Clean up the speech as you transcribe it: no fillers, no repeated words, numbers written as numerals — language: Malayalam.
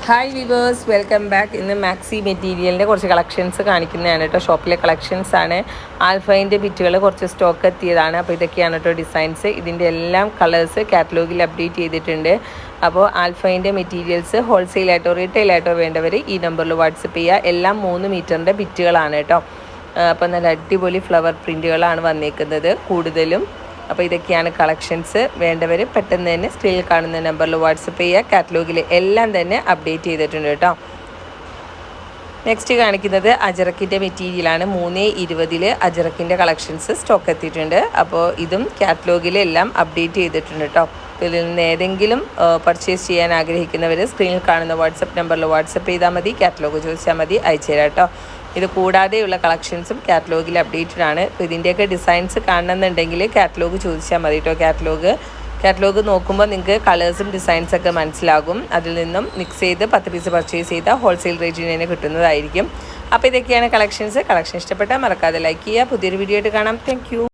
Hi viewers, welcome back. ഇന്ന് മാക്സി മെറ്റീരിയലിൻ്റെ കുറച്ച് കളക്ഷൻസ് കാണിക്കുന്നതാണ് കേട്ടോ. ഷോപ്പിലെ കളക്ഷൻസ് ആണ്. ആൽഫൈൻ്റെ ബിറ്റുകൾ കുറച്ച് സ്റ്റോക്ക് എത്തിയതാണ്. അപ്പോൾ ഇതൊക്കെയാണ് കേട്ടോ ഡിസൈൻസ്. ഇതിൻ്റെ എല്ലാം കളേഴ്സ് കാറ്റലോഗിൽ അപ്ഡേറ്റ് ചെയ്തിട്ടുണ്ട്. അപ്പോൾ ആൽഫൈൻ്റെ മെറ്റീരിയൽസ് ഹോൾസെയിലായിട്ടോ റീറ്റെയിലായിട്ടോ വേണ്ടവർ ഈ നമ്പറിൽ വാട്സപ്പ് ചെയ്യുക. എല്ലാം 3 മീറ്ററിൻ്റെ ബിറ്റുകളാണ് കേട്ടോ. അപ്പോൾ നല്ല അടിപൊളി ഫ്ലവർ പ്രിൻറ്റുകളാണ് വന്നേക്കുന്നത് കൂടുതലും. അപ്പോൾ ഇതൊക്കെയാണ് കളക്ഷൻസ്. വേണ്ടവർ പെട്ടെന്ന് തന്നെ സ്ക്രീനിൽ കാണുന്ന നമ്പറിൽ വാട്സപ്പ് ചെയ്യുക. കാറ്റലോഗിൽ എല്ലാം തന്നെ അപ്ഡേറ്റ് ചെയ്തിട്ടുണ്ട് കേട്ടോ. നെക്സ്റ്റ് കാണിക്കുന്നത് അജറക്കിൻ്റെ മെറ്റീരിയലാണ്. 320 അജറക്കിൻ്റെ കളക്ഷൻസ് സ്റ്റോക്ക് എത്തിയിട്ടുണ്ട്. അപ്പോൾ ഇതും കാറ്റലോഗിൽ എല്ലാം അപ്ഡേറ്റ് ചെയ്തിട്ടുണ്ട് കേട്ടോ. ഇതിൽ നിന്ന് ഏതെങ്കിലും പർച്ചേസ് ചെയ്യാൻ ആഗ്രഹിക്കുന്നവർ സ്ക്രീനിൽ കാണുന്ന വാട്സപ്പ് നമ്പറിൽ വാട്സപ്പ് ചെയ്താൽ മതി. കാറ്റലോഗ് ചോദിച്ചാൽ മതി, അയച്ചു തരാം കേട്ടോ. ഇത് കൂടാതെയുള്ള കളക്ഷൻസും കാറ്റലോഗിൽ അപ്ഡേറ്റഡ് ആണ്. അപ്പോൾ ഇതിൻ്റെയൊക്കെ ഡിസൈൻസ് കാണണമെന്നുണ്ടെങ്കിൽ കാറ്റലോഗ് ചോദിച്ചാൽ മതി കേട്ടോ. കാറ്റലോഗ് നോക്കുമ്പോൾ നിങ്ങൾക്ക് കളേഴ്സും ഡിസൈൻസൊക്കെ മനസ്സിലാകും. അതിൽ നിന്നും മിക്സ് ചെയ്ത് 10 പീസ് പർച്ചേസ് ചെയ്താൽ ഹോൾസെയിൽ റേറ്റിന് തന്നെ കിട്ടുന്നതായിരിക്കും. അപ്പോൾ ഇതൊക്കെയാണ് കളക്ഷൻ ഇഷ്ടപ്പെട്ടാൽ മറക്കാതെ ലൈക്ക് ചെയ്യുക. പുതിയൊരു വീഡിയോ ആയിട്ട് കാണാം. താങ്ക്